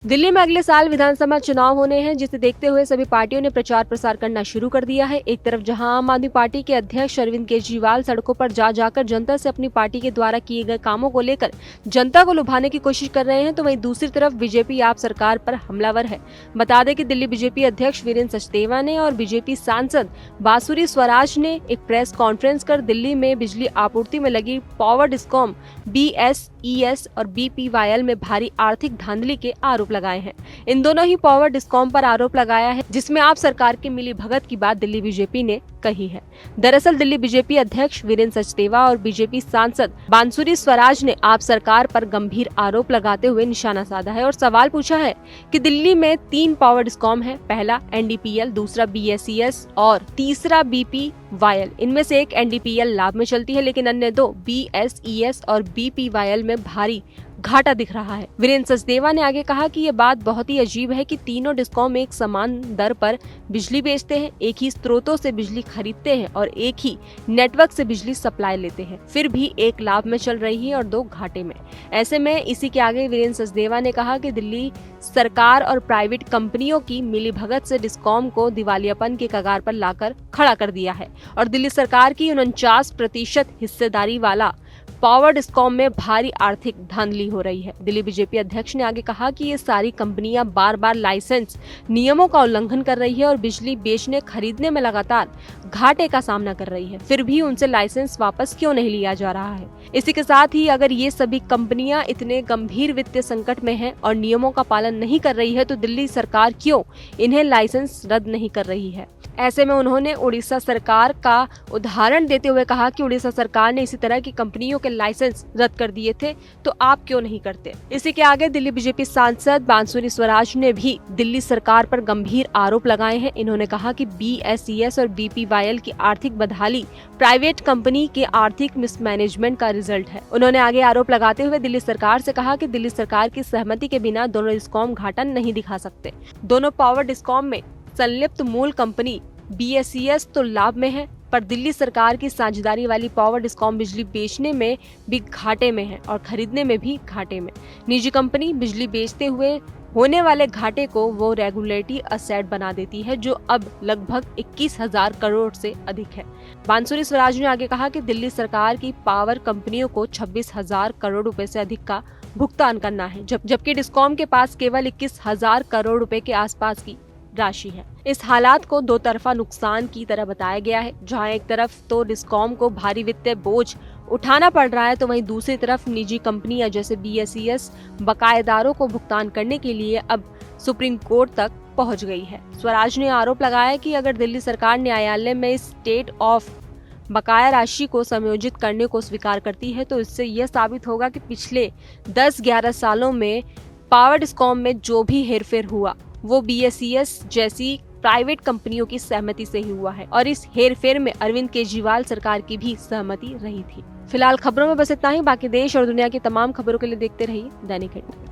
दिल्ली में अगले साल विधानसभा चुनाव होने हैं, जिसे देखते हुए सभी पार्टियों ने प्रचार प्रसार करना शुरू कर दिया है। एक तरफ जहां आम आदमी पार्टी के अध्यक्ष अरविंद केजरीवाल सड़कों पर जा जाकर जनता से अपनी पार्टी के द्वारा किए गए कामों को लेकर जनता को लुभाने की कोशिश कर रहे हैं, तो वहीं दूसरी तरफ बीजेपी आप सरकार पर हमलावर है। बता दें कि दिल्ली बीजेपी अध्यक्ष वीरेंद्र सचदेवा ने और बीजेपी सांसद बांसुरी स्वराज ने एक प्रेस कॉन्फ्रेंस कर दिल्ली में बिजली आपूर्ति में लगी पावर डिस्कॉम BSES और BPYL में भारी आर्थिक धांधली के आरोप लगाए हैं। इन दोनों ही पावर डिस्कॉम पर आरोप लगाया है, जिसमें आप सरकार की मिलीभगत की बात दिल्ली बीजेपी ने कही है। दरअसल दिल्ली बीजेपी अध्यक्ष वीरेंद्र सचदेवा और बीजेपी सांसद बांसुरी स्वराज ने आप सरकार पर गंभीर आरोप लगाते हुए निशाना साधा है और सवाल पूछा है कि दिल्ली में 3 पावर डिस्कॉम है, पहला NDPL, दूसरा BSES और तीसरा BPYL। इनमें से एक NDPL लाभ में चलती है, लेकिन अन्य 2 BSES और BPYL में भारी घाटा दिख रहा है। वीरेंद्र सचदेवा ने आगे कहा कि ये बात बहुत ही अजीब है कि तीनों डिस्कॉम एक समान दर पर बिजली बेचते हैं, एक ही स्रोतों से बिजली खरीदते हैं और एक ही नेटवर्क से बिजली सप्लाई लेते हैं, फिर भी एक लाभ में चल रही है और 2 घाटे में। ऐसे में इसी के आगे वीरेंद्र सचदेवा ने कहा कि दिल्ली सरकार और प्राइवेट कंपनियों की मिलीभगत से डिस्कॉम को दिवालियापन के कगार पर लाकर खड़ा कर दिया है और दिल्ली सरकार की 49% हिस्सेदारी वाला पावर डिस्कॉम में भारी आर्थिक धांधली हो रही है। दिल्ली बीजेपी अध्यक्ष ने आगे कहा कि ये सारी कंपनियां बार बार लाइसेंस नियमों का उल्लंघन कर रही है और बिजली बेचने खरीदने में लगातार घाटे का सामना कर रही है, फिर भी उनसे लाइसेंस वापस क्यों नहीं लिया जा रहा है। इसी के साथ ही अगर ये सभी कंपनियां इतने गंभीर वित्तीय संकट में हैं और नियमों का पालन नहीं कर रही है, तो दिल्ली सरकार क्यों इन्हें लाइसेंस रद्द नहीं कर रही है। ऐसे में उन्होंने उड़ीसा सरकार का उदाहरण देते हुए कहा कि उड़ीसा सरकार ने इसी तरह की कंपनियों के लाइसेंस रद्द कर दिए थे, तो आप क्यों नहीं करते। इसी के आगे दिल्ली बीजेपी सांसद बांसुरी स्वराज ने भी दिल्ली सरकार पर गंभीर आरोप लगाए हैं। इन्होंने कहा कि BSES और BPYL की आर्थिक बदहाली प्राइवेट कंपनी के आर्थिक मिसमैनेजमेंट का रिजल्ट है। उन्होंने आगे आरोप लगाते हुए दिल्ली सरकार से कहा कि दिल्ली सरकार की सहमति के बिना दोनों डिस्कॉम घाटा नहीं दिखा सकते। दोनों पावर डिस्कॉम में संलिप्त मूल कंपनी BSES तो लाभ में है, पर दिल्ली सरकार की साझेदारी वाली पावर डिस्कॉम बिजली बेचने में भी घाटे में है और खरीदने में भी घाटे में। निजी कंपनी बिजली बेचते हुए होने वाले घाटे को वो रेगुलेटरी असेट बना देती है, जो अब लगभग 21,000 करोड़ से अधिक है। बांसुरी स्वराज ने आगे कहा कि दिल्ली सरकार की पावर कंपनियों को 26,000 करोड़ रुपए से अधिक का भुगतान करना है, जबकि डिस्कॉम के पास केवल 21,000 करोड़ रुपए के आसपास की राशि है। इस हालात को 2 तरफा नुकसान की तरह बताया गया है, जहां एक तरफ तो डिस्कॉम को भारी वित्तीय बोझ उठाना पड़ रहा है, तो वहीं दूसरी तरफ निजी कंपनियां जैसे BSES बकायेदारों को भुगतान करने के लिए अब सुप्रीम कोर्ट तक पहुंच गई है। स्वराज ने आरोप लगाया कि अगर दिल्ली सरकार न्यायालय में स्टेट ऑफ बकाया राशि को समायोजित करने को स्वीकार करती है, तो इससे यह साबित होगा कि पिछले 10-11 सालों में पावर डिस्कॉम में जो भी हेरफेर हुआ वो BSES जैसी प्राइवेट कंपनियों की सहमति से ही हुआ है और इस हेरफेर में अरविंद केजरीवाल सरकार की भी सहमति रही थी। फिलहाल खबरों में बस इतना ही। बाकी देश और दुनिया की तमाम खबरों के लिए देखते रहिए दैनिक हिंद।